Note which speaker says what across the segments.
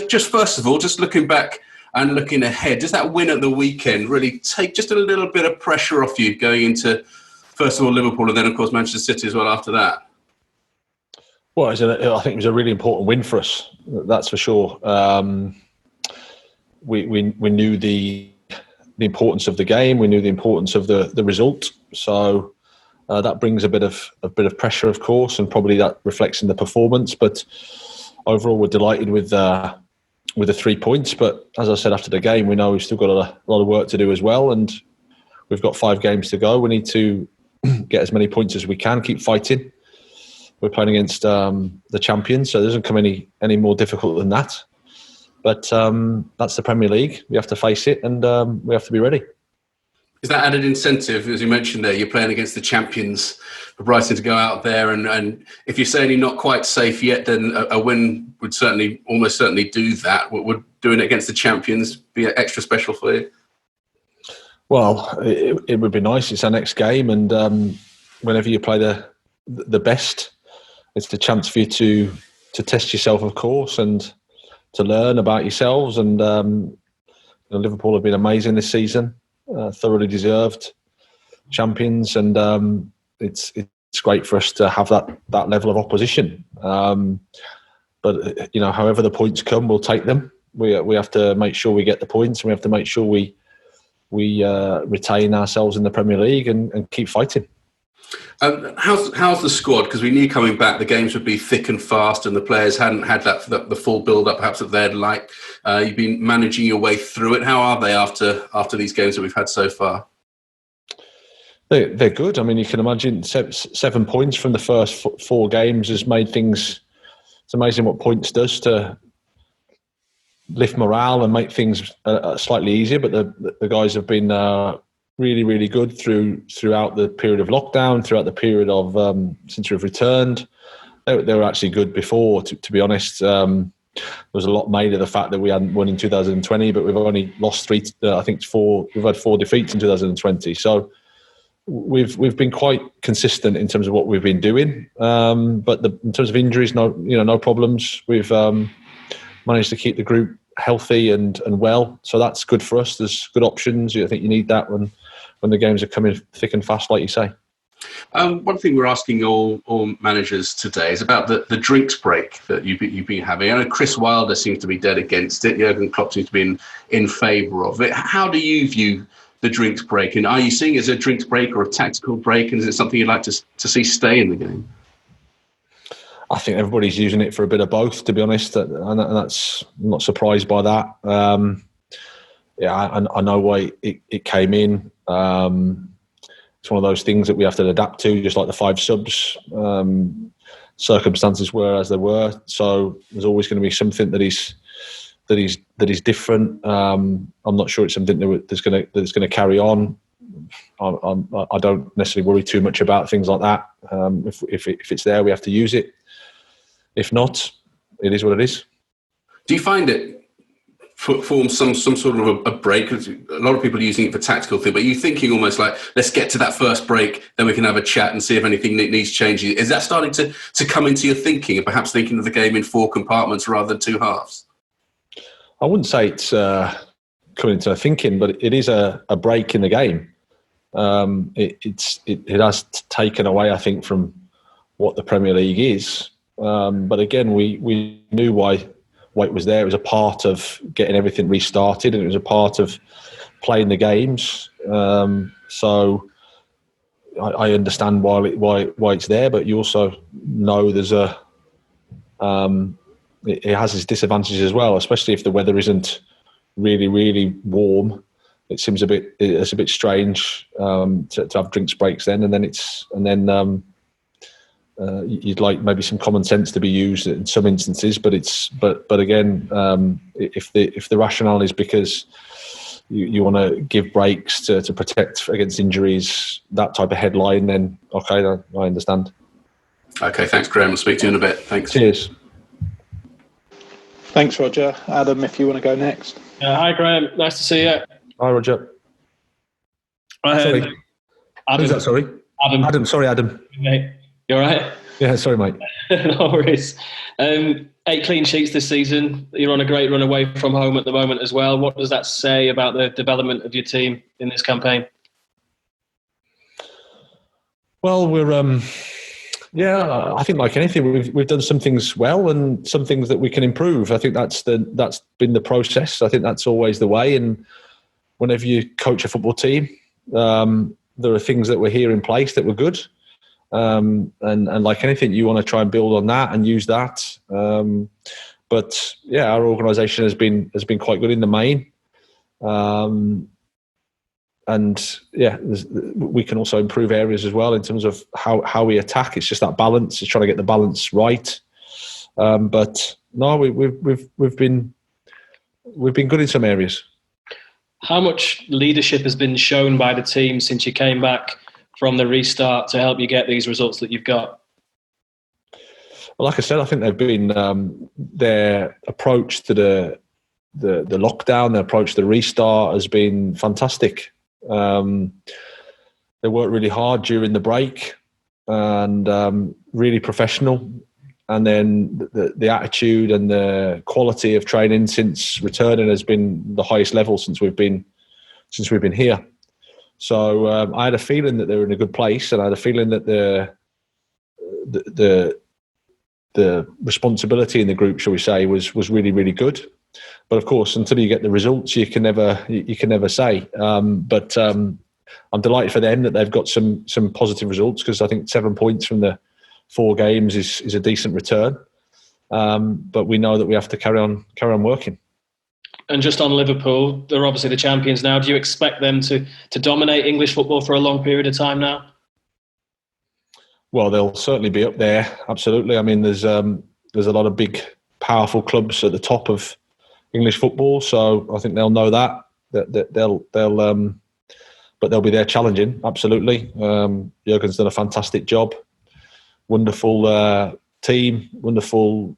Speaker 1: just first of all, just looking back and looking ahead, does that win at the weekend really take just a little bit of pressure off you going into, first of all, Liverpool and then, of course, Manchester City as well after that?
Speaker 2: Well, I think it was a really important win for us, that's for sure. We knew the importance of the game. We knew the importance of the result. So that brings a bit of pressure, of course, and probably that reflects in the performance. But overall, we're delighted with the 3 points. But as I said after the game, we know we've still got a lot of work to do as well, and we've got 5 games to go. We need to get as many points as we can, keep fighting. We're playing against the champions, so it doesn't come any more difficult than that. But that's the Premier League. We have to face it, and we have to be ready.
Speaker 1: Is that added incentive, as you mentioned there, you're playing against the champions, for Brighton to go out there and if you're saying you're not quite safe yet, then a win would almost certainly do that. Would doing it against the champions be extra special for you?
Speaker 2: Well, it would be nice. It's our next game, and whenever you play the best, it's the chance for you to test yourself, of course, and to learn about yourselves. And Liverpool have been amazing this season, thoroughly deserved champions, and it's great for us to have that level of opposition. But however the points come, we'll take them. We have to make sure we get the points, and we have to make sure we retain ourselves in the Premier League and keep fighting.
Speaker 1: How's the squad? Because we knew coming back the games would be thick and fast, and the players hadn't had the full build-up perhaps that they'd like. You've been managing your way through it. How are they after these games that we've had so far?
Speaker 2: They're good. I mean, you can imagine 7 points from the first 4 games has made things. It's amazing what points does to lift morale and make things slightly easier. But the guys have been really, really good throughout the period of lockdown, throughout the period of since we've returned. They were actually good before, to be honest. There was a lot made of the fact that we hadn't won in 2020, but we've only lost 3. I think 4. We've had 4 defeats in 2020. So we've been quite consistent in terms of what we've been doing. But in terms of injuries, no problems. We've managed to keep the group healthy and well, so that's good for us. There's good options. I think you need that when the games are coming thick and fast, like you say.
Speaker 1: One thing we're asking all managers today is about the drinks break that you've been having. I know Chris Wilder seems to be dead against it. Jurgen Klopp seems to be in favour of it. How do you view the drinks break, and are you seeing it as a drinks break or a tactical break, and is it something you'd like to see stay in the game?
Speaker 2: I think everybody's using it for a bit of both, to be honest, and that's, I'm not surprised by that. I know why it came in. It's one of those things that we have to adapt to, just like the 5 subs. Circumstances were as they were, so there's always going to be something that is different. I'm not sure it's something that's going to carry on. I don't necessarily worry too much about things like that. If it's there, we have to use it. If not, it is what it is.
Speaker 1: Do you find it forms some sort of a break? A lot of people are using it for tactical thing, but are you thinking almost like, let's get to that first break, then we can have a chat and see if anything needs changing? Is that starting to come into your thinking, and perhaps thinking of the game in 4 compartments rather than 2 halves?
Speaker 2: I wouldn't say it's coming into thinking, but it is a break in the game. It has taken away, I think, from what the Premier League is. But again, we knew why it was there. It was a part of getting everything restarted, and it was a part of playing the games. So I understand why it's there, but you also know there's it has its disadvantages as well, especially if the weather isn't really, really warm. It seems a bit strange to have drinks breaks then, and then you'd like maybe some common sense to be used in some instances, but again, if the rationale is because you want to give breaks to protect against injuries, that type of headline, then okay, I understand.
Speaker 1: Okay, thanks, Graham. I'll speak to you in a bit. Thanks.
Speaker 2: Cheers.
Speaker 3: Thanks, Roger. Adam, if you want to go next.
Speaker 4: Hi, Graham. Nice to see you.
Speaker 2: Hi, Roger.
Speaker 4: Sorry.
Speaker 2: Adam. Who's that? Sorry.
Speaker 4: Adam.
Speaker 2: Adam. Sorry, Adam.
Speaker 4: Mate, you all right?
Speaker 2: Yeah, sorry, mate.
Speaker 4: No worries. 8 clean sheets this season. You're on a great run away from home at the moment as well. What does that say about the development of your team in this campaign?
Speaker 2: Well, we're I think like anything, we've done some things well and some things that we can improve. I think that's been the process. I think that's always the way. And whenever you coach a football team, there are things that were here in place that were good. And like anything, you want to try and build on that and use that. But yeah, our organisation has been quite good in the main. And yeah, we can also improve areas as well in terms of how we attack. It's just that balance. It's trying to get the balance right. But no, we've been good in some areas.
Speaker 4: How much leadership has been shown by the team since you came back from the restart to help you get these results that you've got?
Speaker 2: Well, like I said, I think they've been their approach to the lockdown, their approach to the restart has been fantastic. They worked really hard during the break and really professional. And then the attitude and the quality of training since returning has been the highest level since we've been here. So I had a feeling that they were in a good place, and I had a feeling that the responsibility in the group, shall we say, was really, really good. But of course, until you get the results, you can never say. But I'm delighted for them that they've got some positive results, because I think 7 points from the 4 games is a decent return. But we know that we have to carry on working.
Speaker 4: And just on Liverpool, they're obviously the champions now. Do you expect them to dominate English football for a long period of time now?
Speaker 2: Well, they'll certainly be up there. Absolutely. I mean, there's a lot of big, powerful clubs at the top of English football, so I think they'll know that but they'll be there challenging. Absolutely. Jurgen's done a fantastic job. Wonderful team. Wonderful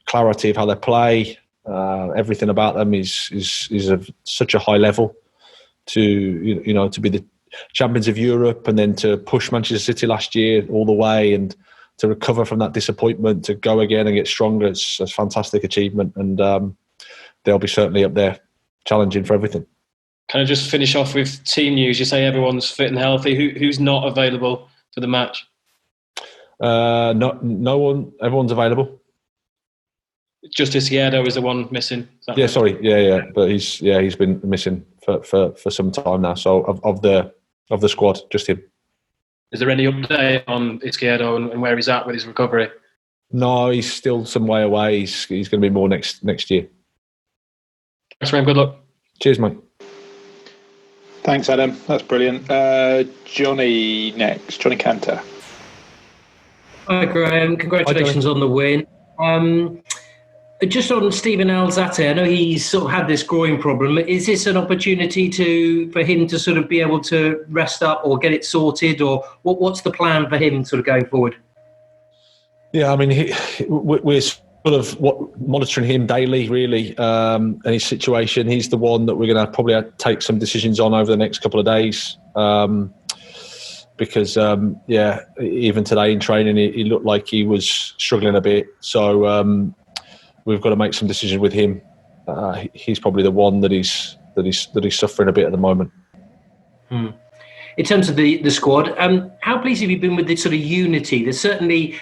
Speaker 2: clarity of how they play. Everything about them is of such a high level to to be the champions of Europe and then to push Manchester City last year all the way and to recover from that disappointment, to go again and get stronger. It's a fantastic achievement, and they'll be certainly up there challenging for everything.
Speaker 4: Can I just finish off with team news? You say everyone's fit and healthy. Who's not available for the match?
Speaker 2: No one. Everyone's available.
Speaker 4: Just Izquierdo is the one missing.
Speaker 2: Yeah, right? Sorry. Yeah. But he's been missing for some time now. So of the squad, just him.
Speaker 4: Is there any update on Izquierdo and where he's at with his recovery?
Speaker 2: No, he's still some way away. He's going to be more next year.
Speaker 4: Thanks, Graham. Good luck.
Speaker 2: Cheers, mate.
Speaker 3: Thanks, Adam. That's brilliant. Johnny next. Johnny Cantor.
Speaker 5: Hi, Graham. Congratulations on the win. Just on Steven Alzate, I know he's sort of had this groin problem. Is this an opportunity for him to sort of be able to rest up or get it sorted, or what's the plan for him sort of going forward?
Speaker 2: Yeah, I mean, we're sort of monitoring him daily, really, and his situation. He's the one that we're going to probably take some decisions on over the next couple of days. Because even today in training, he looked like he was struggling a bit. So we've got to make some decisions with him. He's probably the one that he's suffering a bit at the moment.
Speaker 5: In terms of the squad, how pleased have you been with the sort of unity? There's certainly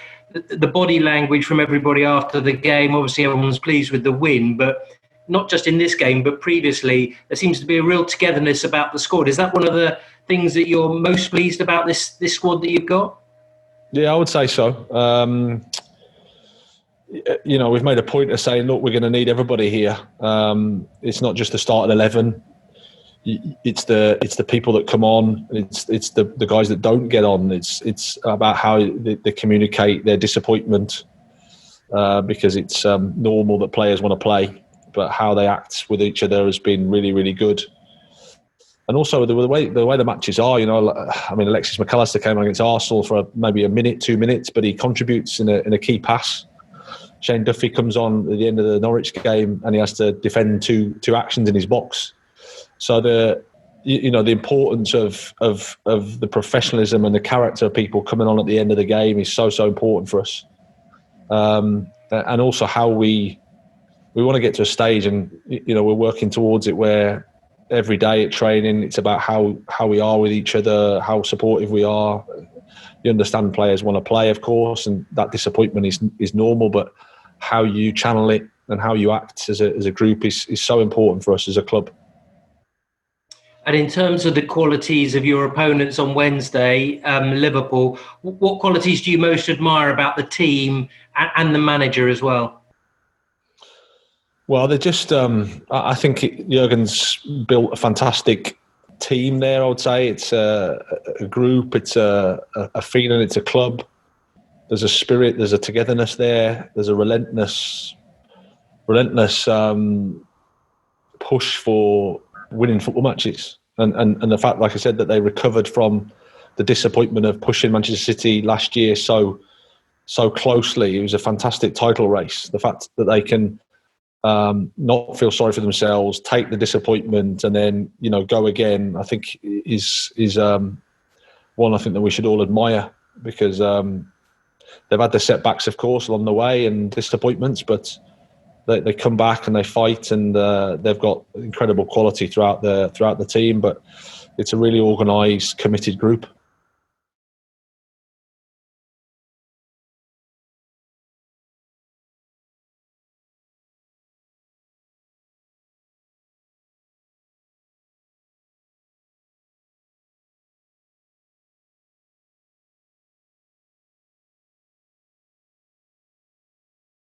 Speaker 5: the body language from everybody after the game. Obviously, everyone's pleased with the win, but not just in this game, but previously, there seems to be a real togetherness about the squad. Is that one of the things that you're most pleased about this squad that you've got? Yeah,
Speaker 2: I would say so. We've made a point of saying, look, we're going to need everybody here. It's not just the start at 11. It's the people that come on. It's the guys that don't get on. It's about how they communicate their disappointment, because it's normal that players want to play, but how they act with each other has been really, really good. And also the way the matches are, I mean, Alexis McAllister came on against Arsenal for maybe a minute, 2 minutes, but he contributes in a key pass. Shane Duffy comes on at the end of the Norwich game and he has to defend two actions in his box. So the importance of the professionalism and the character of people coming on at the end of the game is so important for us. And also how we want to get to a stage, and we're working towards it, where every day at training it's about how we are with each other, how supportive we are. You understand players want to play, of course, and that disappointment is normal, but how you channel it and how you act as a group is so important for us as a club.
Speaker 5: And in terms of the qualities of your opponents on Wednesday, Liverpool, what qualities do you most admire about the team and the manager as well?
Speaker 2: Well, they're just, I think Jurgen's built a fantastic team there, I would say. It's a group, it's a feeling, it's a club. There's a spirit, there's a togetherness there, there's a relentless push for winning football matches. And the fact, like I said, that they recovered from the disappointment of pushing Manchester City last year so closely. It was a fantastic title race. The fact that they can not feel sorry for themselves, take the disappointment, and then go again, I think is one I think that we should all admire, because they've had their setbacks, of course, along the way and disappointments, but they come back and they fight, and they've got incredible quality throughout the team. But it's a really organised, committed group.